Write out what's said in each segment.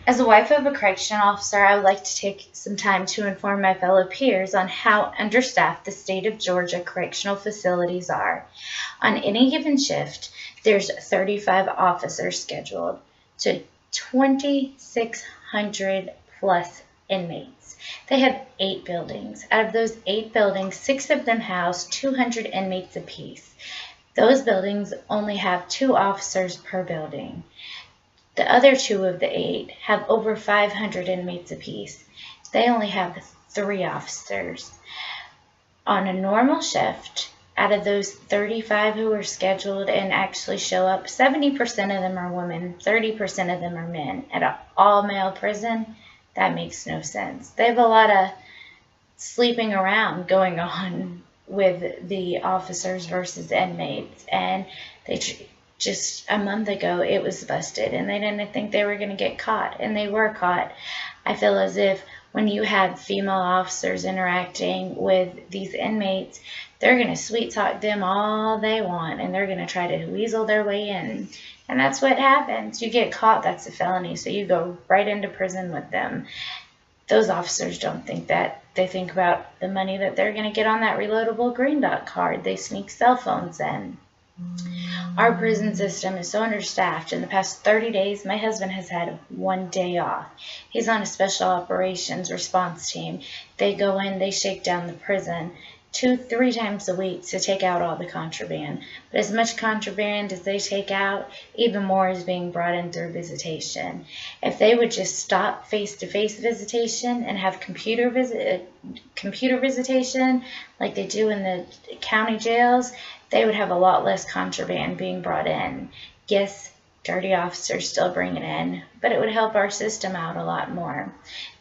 As a wife of a correction officer, I would like to take some time to inform my fellow peers on how understaffed the state of Georgia correctional facilities are. On any given shift, there's 35 officers scheduled to 2,600 plus inmates. They have 8 buildings. Out of those 8 buildings, 6 of them house 200 inmates apiece. Those buildings only have 2 officers per building. The other 2 of the 8 have over 500 inmates apiece. They only have 3 officers. On a normal shift, out of those 35 who are scheduled and actually show up, 70% of them are women, 30% of them are men. At an all-male prison, that makes no sense. They have a lot of sleeping around going on with the officers versus inmates, and they just a month ago it was busted and they didn't think they were going to get caught, and they were caught. I feel as if when you have female officers interacting with these inmates, they're going to sweet talk them all they want and they're going to try to weasel their way in. And that's what happens. You get caught, that's a felony, so you go right into prison with them. Those officers don't think that. They think about the money that they're going to get on that reloadable Green Dot card. They sneak cell phones in. Our prison system is so understaffed. In the past 30 days, my husband has had 1 day off. He's on a special operations response team. They go in, they shake down the prison 2-3 times a week to take out all the contraband. But as much contraband as they take out, even more is being brought in through visitation. If they would just stop face-to-face visitation and have computer visitation like they do in the county jails, they would have a lot less contraband being brought in. Yes, dirty officers still bring it in, but it would help our system out a lot more.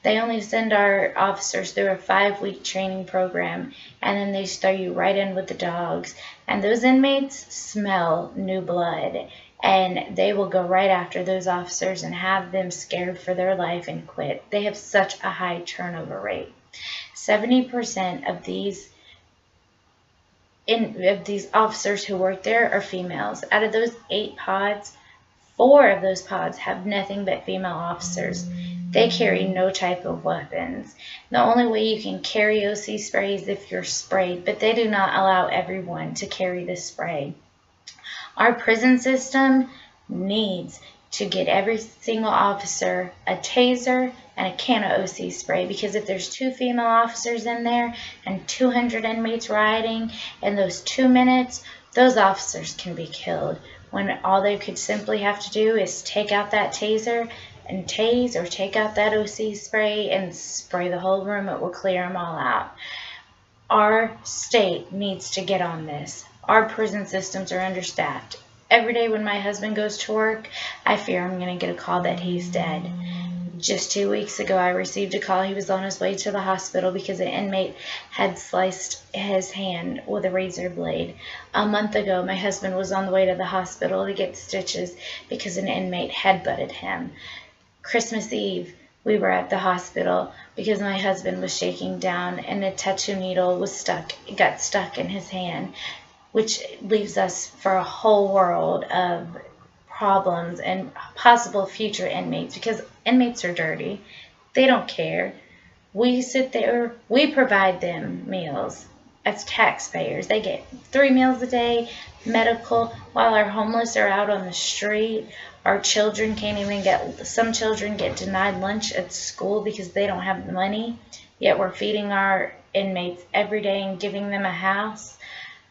They only send our officers through a 5-week training program, and then they throw you right in with the dogs. And those inmates smell new blood, and they will go right after those officers and have them scared for their life and quit. They have such a high turnover rate. 70% of these officers who work there are females. Out of those 8 pods, 4 of those pods have nothing but female officers. They carry no type of weapons. The only way you can carry OC spray is if you're sprayed, but they do not allow everyone to carry the spray. Our prison system needs to get every single officer a taser and a can of OC spray, because if there's 2 female officers in there and 200 inmates rioting in those 2 minutes, those officers can be killed, when all they could simply have to do is take out that taser and tase, or take out that OC spray and spray the whole room. It will clear them all out. Our state needs to get on this. Our prison systems are understaffed. Every day when my husband goes to work, I fear I'm going to get a call that he's dead. Just 2 weeks ago, I received a call. He was on his way to the hospital because an inmate had sliced his hand with a razor blade. A month ago, my husband was on the way to the hospital to get stitches because an inmate headbutted him. Christmas Eve, we were at the hospital because my husband was shaking down and a tattoo needle got stuck in his hand, which leaves us for a whole world of problems and possible future inmates, because inmates are dirty. They don't care. We sit there, we provide them meals as taxpayers. They get 3 meals a day, medical, while our homeless are out on the street. Our children can't even some children get denied lunch at school because they don't have the money, yet we're feeding our inmates every day and giving them a house.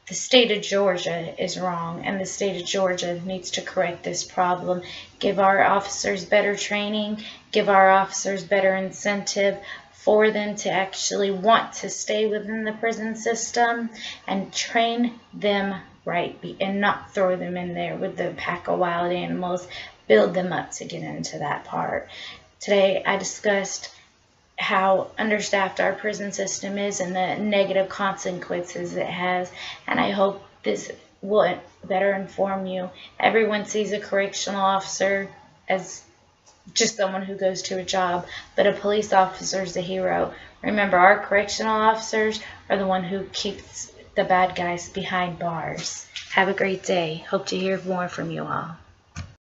The state of Georgia is wrong, and the state of Georgia needs to correct this problem. Give our officers better training, give our officers better incentive for them to actually want to stay within the prison system, and train them right and not throw them in there with the pack of wild animals. Build them up to get into that part. Today I discussed how understaffed our prison system is and the negative consequences it has, and I hope this will better inform you. Everyone sees a correctional officer as just someone who goes to a job, but a police officer is a hero. Remember, our correctional officers are the one who keeps the bad guys behind bars. Have a great day. Hope to hear more from you all.